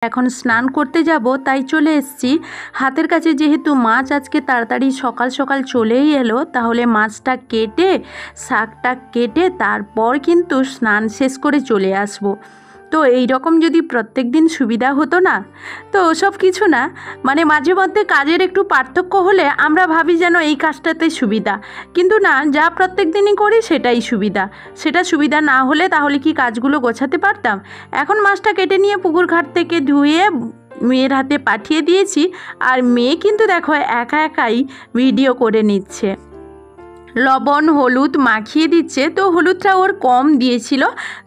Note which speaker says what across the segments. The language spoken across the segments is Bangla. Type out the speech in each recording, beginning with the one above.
Speaker 1: এখন স্নান করতে যাব, তাই চলে এসেছি হাতের কাছে। যেহেতু মাছ আজকে তাড়াতাড়ি সকাল সকাল চলেই এলো, তাহলে মাছটা কেটে শাকটা কেটে তারপর কিন্তু স্নান শেষ করে চলে আসব। তো এই রকম যদি প্রত্যেক দিন সুবিধা হতো না, তো ওসব কিছু না, মানে মাঝে মধ্যে কাজের একটু পার্থক্য হলে আমরা ভাবি যেন এই কাজটাতে সুবিধা, কিন্তু না, যা প্রত্যেক দিনই করি সেটাই সুবিধা। সেটা সুবিধা না হলে তাহলে কি কাজগুলো গোছাতে পারতাম? এখন মাছটা কেটে নিয়ে পুকুর ঘাট থেকে ধুয়ে মেয়ের হাতে পাঠিয়ে দিয়েছি, আর মেয়ে কিন্তু দেখো একা একাই ভিডিও করে নিচ্ছে, লবণ হলুদ মাখিয়ে দিচ্ছে। তো হলুদটা ওর কম দিয়েছিল,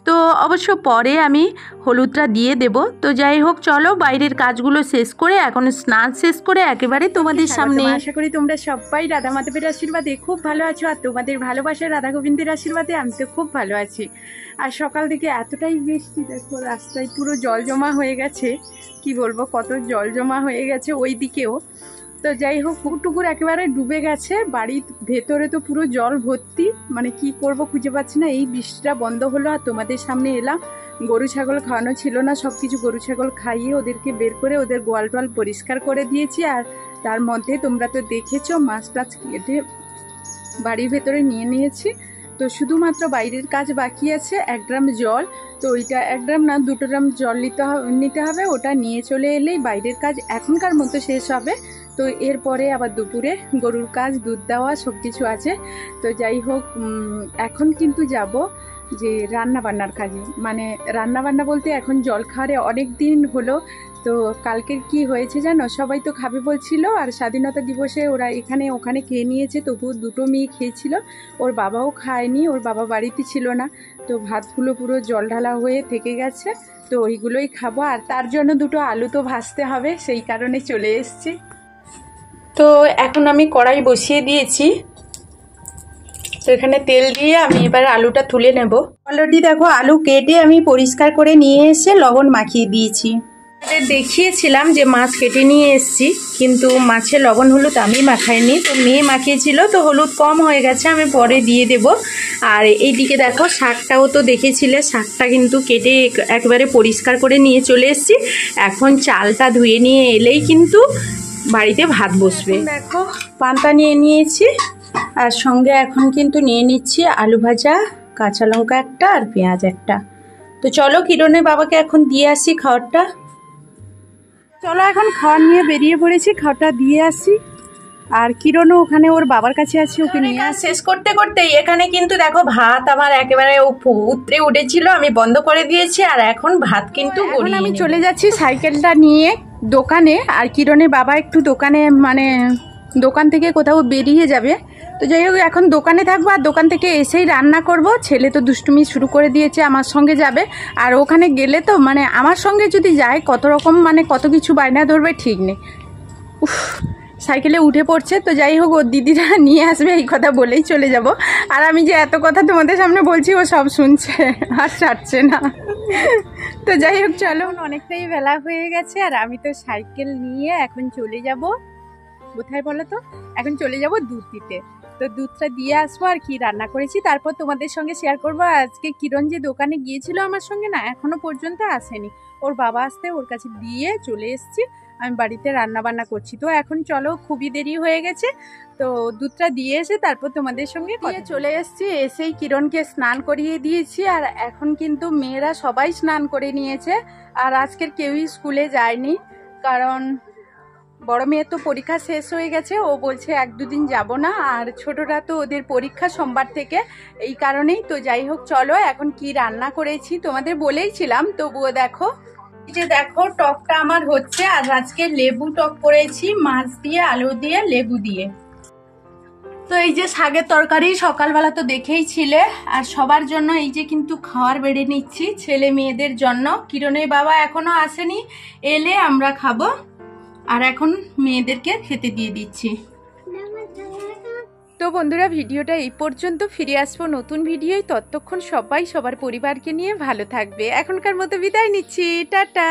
Speaker 1: তো অবশ্য পরে আমি হলুদটা দিয়ে দেব। তো যাই হোক, চলো বাইরের কাজগুলো শেষ করে এখন স্নান শেষ করে একেবারে তোমাদের সামনে।
Speaker 2: আশা করি তোমরা সবাই রাধা মাধবের আশীর্বাদে খুব ভালো আছো, আর তোমাদের ভালোবাসার রাধা গোবিন্দের আশীর্বাদে আমি তো খুব ভালো আছি। আর সকাল থেকে এতটাই বৃষ্টি, দেখো রাস্তায় পুরো জল জমা হয়ে গেছে, কি বলবো, কত জল জমা হয়ে গেছে ওই দিকেও। তো যাই হোক, পুকুর একেবারে ডুবে গেছে, বাড়ির ভেতরে তো পুরো জল ভর্তি, মানে কি করব খুঁজে পাচ্ছি না। এই বৃষ্টিটা বন্ধ হলো আর তোমাদের সামনে এলাম। গরু ছাগল খাওয়ানো ছিল না, সব কিছু গরু ছাগল খাইয়ে ওদেরকে বের করে ওদের গোয়াল টোয়াল পরিষ্কার করে দিয়েছি। আর তার মধ্যে তোমরা তো দেখেছো মাছ টাছ কেটে বাড়ির ভেতরে নিয়ে নিয়েছি। তো শুধুমাত্র বাইরের কাজ বাকি আছে, 1 ড্রাম জল। তো ওইটা 1 ড্রাম না 2 ড্রাম জল নিতে হবে, ওটা নিয়ে চলে এলেই বাইরের কাজ এখনকার মতো শেষ হবে। তো এরপরে আবার দুপুরে গরুর কাজ, দুধ দেওয়া, সব কিছু আছে। তো যাই হোক, এখন কিন্তু যাব যে রান্না বান্নার কাজে, মানে রান্না বান্না বলতে এখন জল খাওয়ারে অনেক দিন হলো। তো কালকের কি হয়েছে জানো, সবাই তো খাবে বলছিল, আর স্বাধীনতা দিবসে ওরা এখানে ওখানে খেয়ে নিয়েছে, তবু 2টো মেয়ে খেয়েছিল, ওর বাবাও খায়নি, ওর বাবা বাড়িতে ছিল না। তো ভাতগুলো পুরো জল ঢালা হয়ে থেকে গেছে, তো ওইগুলোই খাবো। আর তার জন্য 2টো আলু তো ভাজতে হবে, সেই কারণে চলে এসেছি। তো এখন আমি কড়াই বসিয়ে দিয়েছি, তো এখানে তেল দিয়ে আমি এবার আলুটা তুলে নেব। অলরেডি দেখো আলু কেটে আমি পরিষ্কার করে নিয়ে এসে লবণ মাখিয়ে দিয়েছি। দেখিয়েছিলাম যে মাছ কেটে নিয়ে এসেছি, কিন্তু মাছে লবণ হলুদ আমি মাখাইনি, তো মেয়ে মাখিয়েছিল, তো হলুদ কম হয়ে গেছে, আমি পরে দিয়ে দেব। আর এইদিকে দেখো শাকটাও তো দেখেছিলে, শাকটা কিন্তু কেটে একেবারে পরিষ্কার করে নিয়ে চলে এসেছি। এখন চালটা ধুয়ে নিয়ে এলেই কিন্তু বাড়িতে ভাত বসবে। দেখো পান্তা নিয়ে নিয়েছি, আর সঙ্গে এখন কিন্তু নিয়ে নিচ্ছি আলু ভাজা, কাঁচা লঙ্কা একটা আর পেঁয়াজ একটা। তো চলো কিরণের বাবাকে এখন দিয়ে আসি খাবারটা। চলো এখন খাওয়ার নিয়ে বেরিয়ে পড়েছি, খাওয়াটা দিয়ে আসি। আর কিরণও ওখানে ওর বাবার কাছে আছে, ওকে নিয়ে শেষ করতে করতেই এখানে কিন্তু দেখো ভাত আমার একেবারে উতরে উঠেছিল, আমি বন্ধ করে দিয়েছি। আর এখন ভাত কিন্তু আমি চলে যাচ্ছি সাইকেলটা নিয়ে দোকানে, আর কিরণের বাবা একটু দোকানে, মানে দোকান থেকে কোথাও বেরিয়ে যাবে। তো যাই হোক, এখন দোকানে থাকবো, আর দোকান থেকে এসেই রান্না করব। ছেলে তো দুষ্টুমি শুরু করে দিয়েছে, আমার সঙ্গে যাবে। আর ওখানে গেলে তো মানে আমার সঙ্গে যদি যায় কত রকম, মানে কত কিছু বায়না ধরবে ঠিক নেই। উফ, সাইকেলে উঠে পড়ছে। তো যাই হোক, ওর দিদিরা নিয়ে আসবে এই কথা বলেই চলে যাব। আর আমি যে এত কথা তোমাদের সামনে বলছি, ও সব শুনছে আর ছাড়ছে না। তো যাই হোক, চলো, অনেকটাই বেলা হয়ে গেছে, আর আমি তো সাইকেল নিয়ে এখন চলে যাব কোথায় বলো তো, এখন চলে যাব দুধ দিতে। তো দুধটা দিয়ে আসবো, আর কি রান্না করেছি তারপর তোমাদের সঙ্গে শেয়ার করবো। আজকে কিরণ যে দোকানে গিয়েছিল আমার সঙ্গে, না এখনো পর্যন্ত আসেনি, ওর বাবা আসতে ওর কাছে দিয়ে চলে এসেছি, আমি বাড়িতে রান্না বান্না করছি। তো এখন চলো, খুবই দেরি হয়ে গেছে, তো দুধটা দিয়ে এসে তারপর তোমাদের সঙ্গে চলে এসেছি। এসেই কিরণকে স্নান করিয়ে দিয়েছি, আর এখন কিন্তু মেয়েরা সবাই স্নান করে নিয়েছে। আর আজকের কেউই স্কুলে যায়নি, কারণ বড় মেয়ের তো পরীক্ষা শেষ হয়ে গেছে, ও বলছে 1-2 দিন যাব না। আর ছোটরা তো ওদের পরীক্ষা সোমবার থেকে, এই কারণেই। তো যাই হোক, চলো এখন কি রান্না করেছি তোমাদের বলেইছিলাম, তবুও দেখো, এই যে দেখো টকটা আমার হচ্ছে। আর আজকে লেবু টক করেছি, মাছ দিয়ে, আলু দিয়ে, লেবু দিয়ে। তো এই যে শাকের তরকারি সকালবেলা তো দেখেই ছিলে, আর সবার জন্য এই যে কিন্তু খাবার বেড়ে নিচ্ছি, ছেলে মেয়েদের জন্য। কিরণের বাবা এখনো আসেনি, এলে আমরা খাবো। আর এখন মেয়েদেরকে খেতে দিয়ে দিচ্ছি। তো বন্ধুরা, ভিডিওটা এই পর্যন্ত, ফিরে আসবো নতুন ভিডিওয়। ততক্ষণ সবাই সবার পরিবারকে নিয়ে ভালো থাকবে। এখনকার মতো বিদায় নিচ্ছি, টাটা।